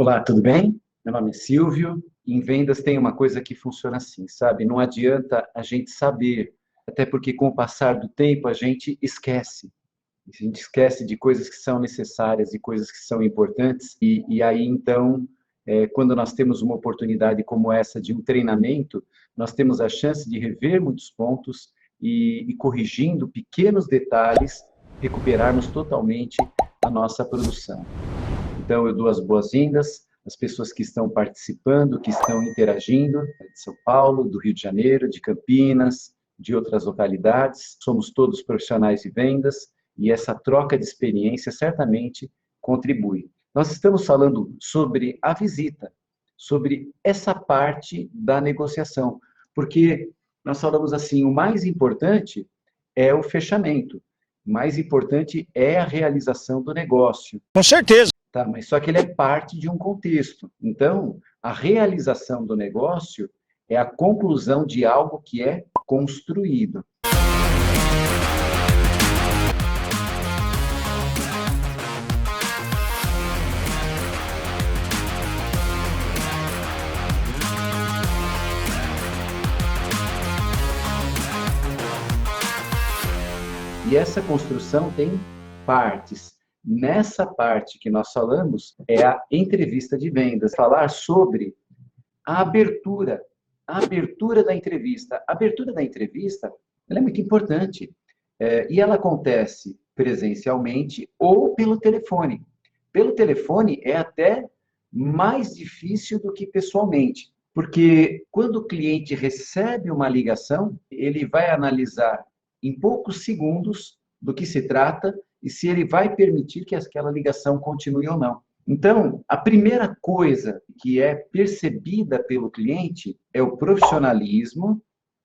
Olá, tudo bem? Meu nome é Silvio. Em vendas tem uma coisa que funciona assim, sabe? Não adianta a gente saber, até porque com o passar do tempo a gente esquece. A gente esquece de coisas que são necessárias e coisas que são importantes. E aí, então, quando nós temos uma oportunidade como essa de um treinamento, nós temos a chance de rever muitos pontos e corrigindo pequenos detalhes, recuperarmos totalmente a nossa produção. Então, eu dou as boas-vindas às pessoas que estão participando, que estão interagindo, de São Paulo, do Rio de Janeiro, de Campinas, de outras localidades. Somos todos profissionais de vendas e essa troca de experiência certamente contribui. Nós estamos falando sobre a visita, sobre essa parte da negociação, porque nós falamos assim, o mais importante é o fechamento, o mais importante é a realização do negócio. Com certeza. Tá, mas só que ele é parte de um contexto. Então, a realização do negócio é a conclusão de algo que é construído. E essa construção tem partes. Nessa parte que nós falamos é a entrevista de vendas, falar sobre a abertura da entrevista. A abertura da entrevista, ela é muito importante, e ela acontece presencialmente ou pelo telefone. Pelo telefone é até mais difícil do que pessoalmente, porque quando o cliente recebe uma ligação, ele vai analisar em poucos segundos do que se trata e se ele vai permitir que aquela ligação continue ou não. Então, a primeira coisa que é percebida pelo cliente é o profissionalismo,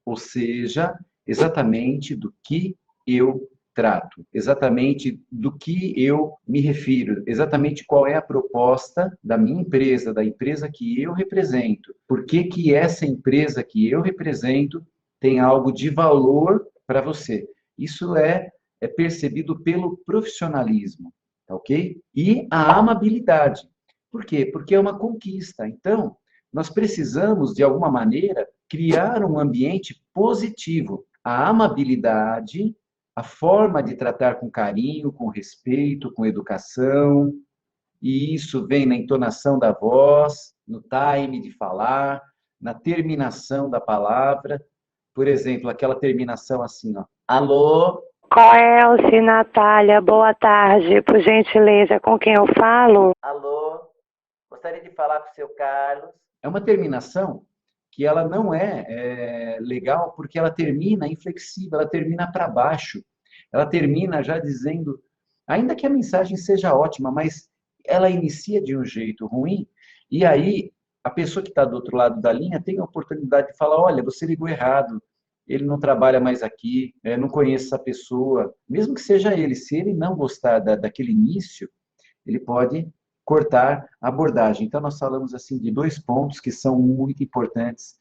ou seja, exatamente do que eu trato, exatamente do que eu me refiro, exatamente qual é a proposta da minha empresa, da empresa que eu represento, por que essa empresa que eu represento tem algo de valor para você. Isso é percebido pelo profissionalismo, tá ok? E a amabilidade. Por quê? Porque é uma conquista. Então, nós precisamos, de alguma maneira, criar um ambiente positivo. A amabilidade, a forma de tratar com carinho, com respeito, com educação, e isso vem na entonação da voz, no time de falar, na terminação da palavra. Por exemplo, aquela terminação assim, ó. Alô? Coelce, Natália, boa tarde. Por gentileza, com quem eu falo? Alô? Gostaria de falar com o seu Carlos. É uma terminação que ela não é legal porque ela termina inflexível, ela termina para baixo. Ela termina já dizendo, ainda que a mensagem seja ótima, mas ela inicia de um jeito ruim, e aí a pessoa que está do outro lado da linha tem a oportunidade de falar, olha, você ligou errado, ele não trabalha mais aqui, não conheço essa pessoa, mesmo que seja ele, se ele não gostar daquele início, ele pode cortar a abordagem. Então, nós falamos assim de dois pontos que são muito importantes,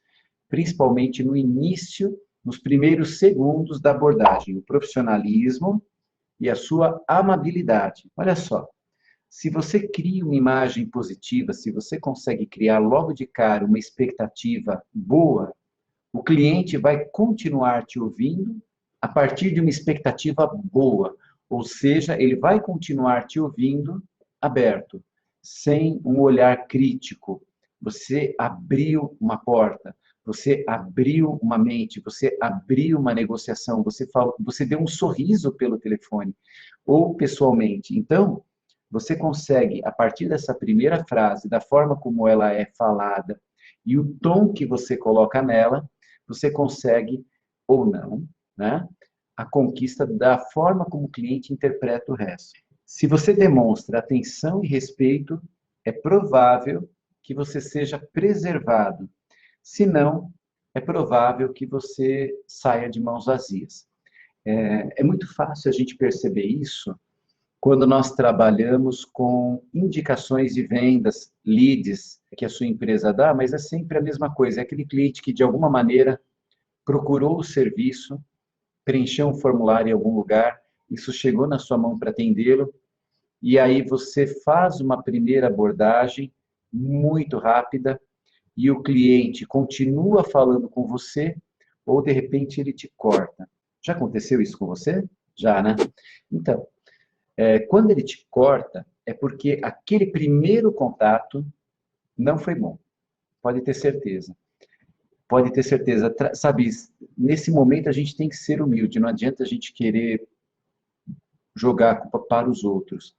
principalmente no início, nos primeiros segundos da abordagem, o profissionalismo e a sua amabilidade. Olha só, se você cria uma imagem positiva, se você consegue criar logo de cara uma expectativa boa, o cliente vai continuar te ouvindo a partir de uma expectativa boa, ou seja, ele vai continuar te ouvindo aberto, sem um olhar crítico. Você abriu uma porta, você abriu uma mente, você abriu uma negociação, você deu um sorriso pelo telefone ou pessoalmente. Então, você consegue, a partir dessa primeira frase, da forma como ela é falada e o tom que você coloca nela, você consegue, ou não, né, a conquista da forma como o cliente interpreta o resto. Se você demonstra atenção e respeito, é provável que você seja preservado. Se não, é provável que você saia de mãos vazias. É muito fácil a gente perceber isso quando nós trabalhamos com indicações de vendas, leads que a sua empresa dá, mas é sempre a mesma coisa. É aquele cliente que, de alguma maneira, procurou o serviço, preencheu um formulário em algum lugar, isso chegou na sua mão para atendê-lo, e aí você faz uma primeira abordagem muito rápida e o cliente continua falando com você ou, de repente, ele te corta. Já aconteceu isso com você? Já, né? Então, quando ele te corta, é porque aquele primeiro contato não foi bom. Pode ter certeza. Pode ter certeza. Sabe, nesse momento a gente tem que ser humilde. Não adianta a gente querer jogar a culpa para os outros.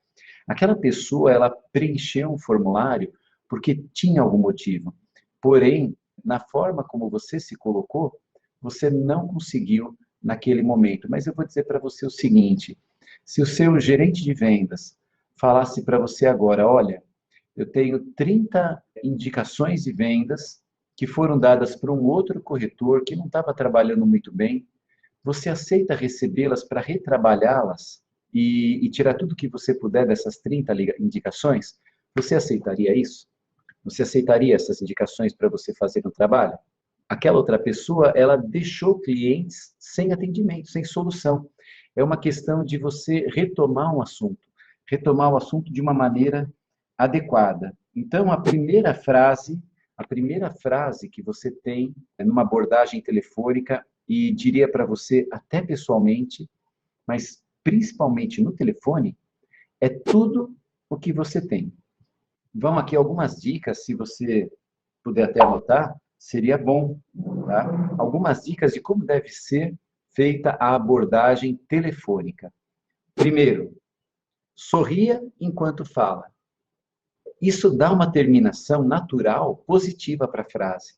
Aquela pessoa, ela preencheu um formulário porque tinha algum motivo. Porém, na forma como você se colocou, você não conseguiu naquele momento. Mas eu vou dizer para você o seguinte: se o seu gerente de vendas falasse para você agora, olha, eu tenho 30 indicações de vendas que foram dadas para um outro corretor que não estava trabalhando muito bem, você aceita recebê-las para retrabalhá-las e tirar tudo que você puder dessas 30 indicações? Você aceitaria isso? Você aceitaria essas indicações para você fazer um trabalho? Aquela outra pessoa, ela deixou clientes sem atendimento, sem solução. É uma questão de você retomar o assunto de uma maneira adequada. Então, a primeira frase que você tem numa abordagem telefônica, e diria para você até pessoalmente, mas principalmente no telefone, é tudo o que você tem. Vão aqui algumas dicas, se você puder até anotar, seria bom, tá? Algumas dicas de como deve ser feita a abordagem telefônica. Primeiro, sorria enquanto fala. Isso dá uma terminação natural positiva para a frase.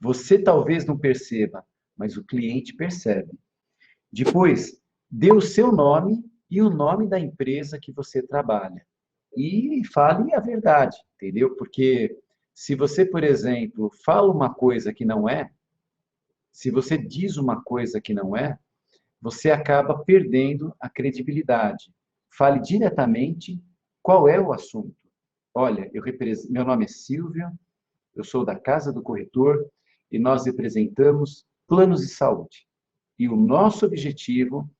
Você talvez não perceba, mas o cliente percebe. Depois, dê o seu nome e o nome da empresa que você trabalha. E fale a verdade, entendeu? Porque se você, por exemplo, fala uma coisa que não é, se você diz uma coisa que não é, você acaba perdendo a credibilidade. Fale diretamente qual é o assunto. Olha, meu nome é Silvia, eu sou da Casa do Corretor e nós representamos planos de saúde. E o nosso objetivo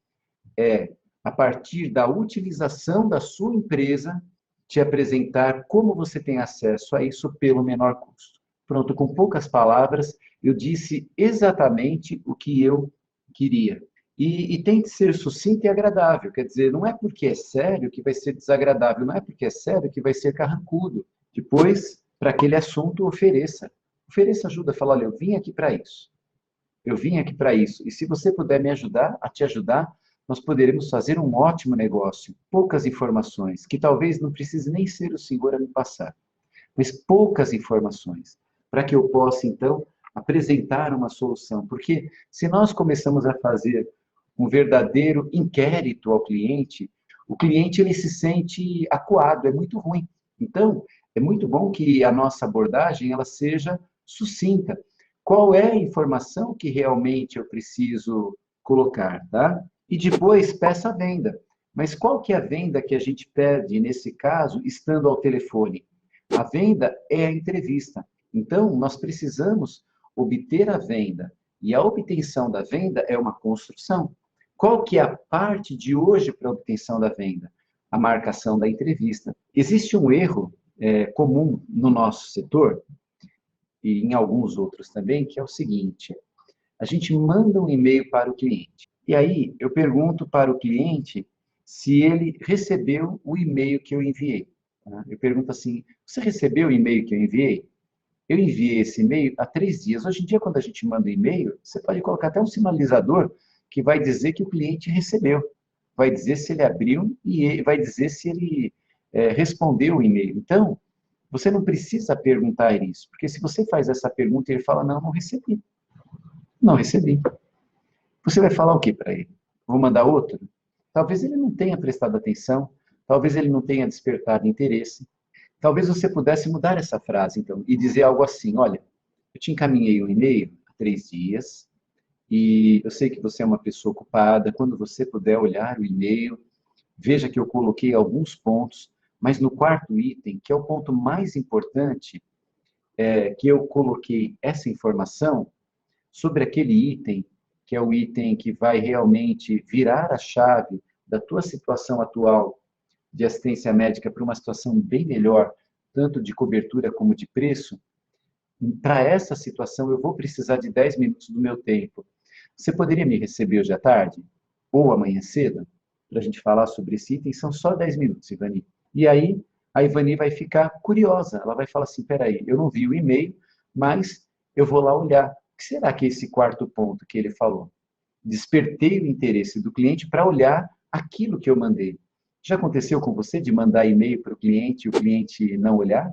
é, a partir da utilização da sua empresa, te apresentar como você tem acesso a isso pelo menor custo. Pronto, com poucas palavras, eu disse exatamente o que eu queria. E tem que ser sucinto e agradável, quer dizer, não é porque é sério que vai ser desagradável, não é porque é sério que vai ser carrancudo. Depois, para aquele assunto, ofereça. Ofereça ajuda, fala, olha, eu vim aqui para isso. Eu vim aqui para isso. E se você puder me ajudar, a te ajudar, nós poderemos fazer um ótimo negócio. Poucas informações, que talvez não precise nem ser o senhor a me passar, mas poucas informações, para que eu possa, então, apresentar uma solução. Porque se nós começamos a fazer um verdadeiro inquérito ao cliente, o cliente ele se sente acuado, é muito ruim. Então, é muito bom que a nossa abordagem ela seja sucinta. Qual é a informação que realmente eu preciso colocar, tá? E depois peça a venda. Mas qual que é a venda que a gente perde nesse caso, estando ao telefone? A venda é a entrevista. Então, nós precisamos obter a venda. E a obtenção da venda é uma construção. Qual que é a parte de hoje para a obtenção da venda? A marcação da entrevista. Existe um erro comum no nosso setor, e em alguns outros também, que é o seguinte: a gente manda um e-mail para o cliente. E aí eu pergunto para o cliente se ele recebeu o e-mail que eu enviei. Eu pergunto assim: você recebeu o e-mail que eu enviei? Eu enviei esse e-mail há 3 dias. Hoje em dia, quando a gente manda e-mail, você pode colocar até um sinalizador que vai dizer que o cliente recebeu. Vai dizer se ele abriu e vai dizer se ele respondeu o e-mail. Então, você não precisa perguntar isso, porque se você faz essa pergunta e ele fala, não, não recebi. Não recebi. Você vai falar o que para ele? Vou mandar outro? Talvez ele não tenha prestado atenção, talvez ele não tenha despertado interesse. Talvez você pudesse mudar essa frase, então, e dizer algo assim, olha, eu te encaminhei um e-mail há 3 dias, e eu sei que você é uma pessoa ocupada, quando você puder olhar o e-mail, veja que eu coloquei alguns pontos, mas no quarto item, que é o ponto mais importante, que eu coloquei essa informação sobre aquele item, que é o item que vai realmente virar a chave da tua situação atual de assistência médica para uma situação bem melhor tanto de cobertura como de preço, para essa situação eu vou precisar de 10 minutos do meu tempo. Você poderia me receber hoje à tarde? Ou amanhã cedo? Para a gente falar sobre esse item, são só 10 minutos, Ivani. E aí, a Ivani vai ficar curiosa. Ela vai falar assim, peraí, eu não vi o e-mail, mas eu vou lá olhar. O que será que é esse quarto ponto que ele falou? Despertei o interesse do cliente para olhar aquilo que eu mandei. Já aconteceu com você de mandar e-mail para o cliente e o cliente não olhar?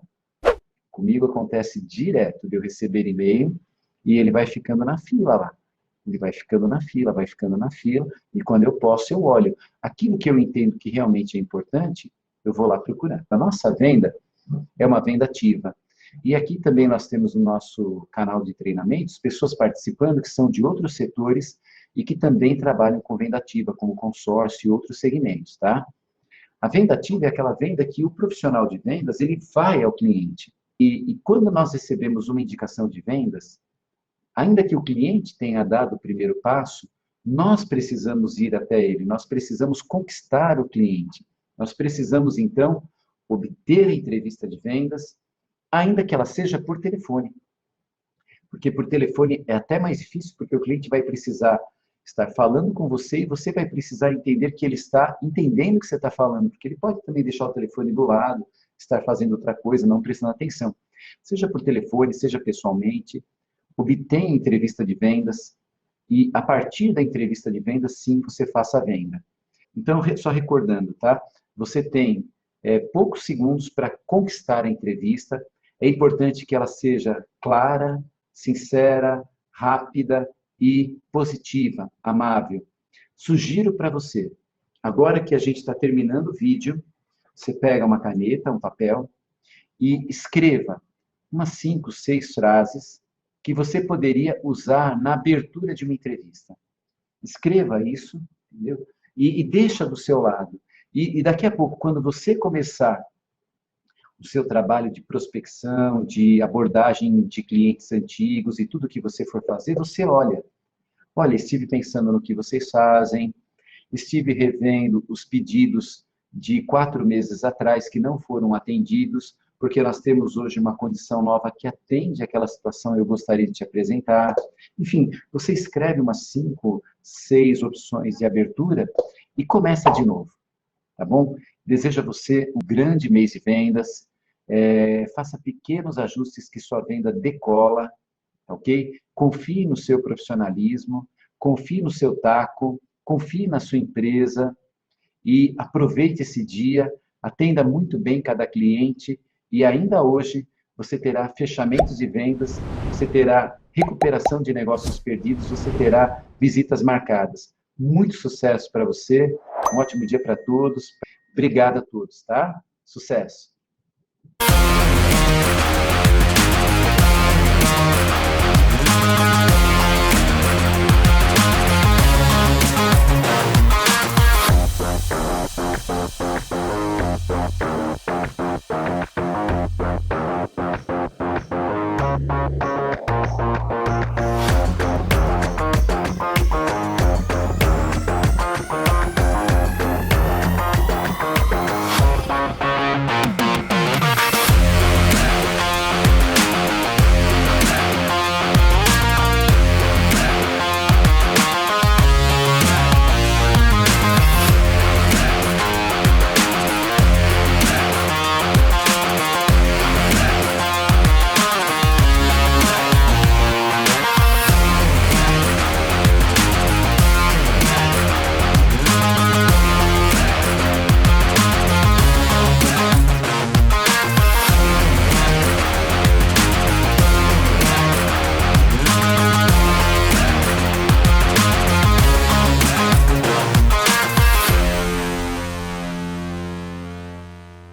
Comigo acontece direto de eu receber e-mail e ele vai ficando na fila lá. Ele vai ficando na fila, vai ficando na fila, e quando eu posso, eu olho. Aquilo que eu entendo que realmente é importante, eu vou lá procurar. A nossa venda é uma venda ativa. E aqui também nós temos no nosso canal de treinamentos pessoas participando que são de outros setores e que também trabalham com venda ativa, como consórcio e outros segmentos, tá? A venda ativa é aquela venda que o profissional de vendas, ele vai ao cliente. E quando nós recebemos uma indicação de vendas, ainda que o cliente tenha dado o primeiro passo, nós precisamos ir até ele, nós precisamos conquistar o cliente. Nós precisamos, então, obter a entrevista de vendas, ainda que ela seja por telefone. Porque por telefone é até mais difícil, porque o cliente vai precisar estar falando com você e você vai precisar entender que ele está entendendo o que você está falando, porque ele pode também deixar o telefone do lado, estar fazendo outra coisa, não prestando atenção. Seja por telefone, seja pessoalmente, obtenha entrevista de vendas e, a partir da entrevista de vendas, sim, você faça a venda. Então, só recordando, tá? Você tem poucos segundos para conquistar a entrevista. É importante que ela seja clara, sincera, rápida e positiva, amável. Sugiro para você, agora que a gente está terminando o vídeo, você pega uma caneta, um papel e escreva umas 5, 6 frases que você poderia usar na abertura de uma entrevista. Escreva isso, entendeu? E deixa do seu lado. E daqui a pouco, quando você começar o seu trabalho de prospecção, de abordagem de clientes antigos e tudo que você for fazer, você olha. Olha, estive pensando no que vocês fazem, estive revendo os pedidos de 4 meses atrás que não foram atendidos, porque nós temos hoje uma condição nova que atende àquela situação, eu gostaria de te apresentar. Enfim, você escreve umas 5, 6 opções de abertura e começa de novo, tá bom? Desejo a você um grande mês de vendas, faça pequenos ajustes que sua venda decola, ok? Confie no seu profissionalismo, confie no seu taco, confie na sua empresa e aproveite esse dia, atenda muito bem cada cliente e ainda hoje você terá fechamentos de vendas, você terá recuperação de negócios perdidos, você terá visitas marcadas. Muito sucesso para você, um ótimo dia para todos. Obrigado a todos, tá? Sucesso!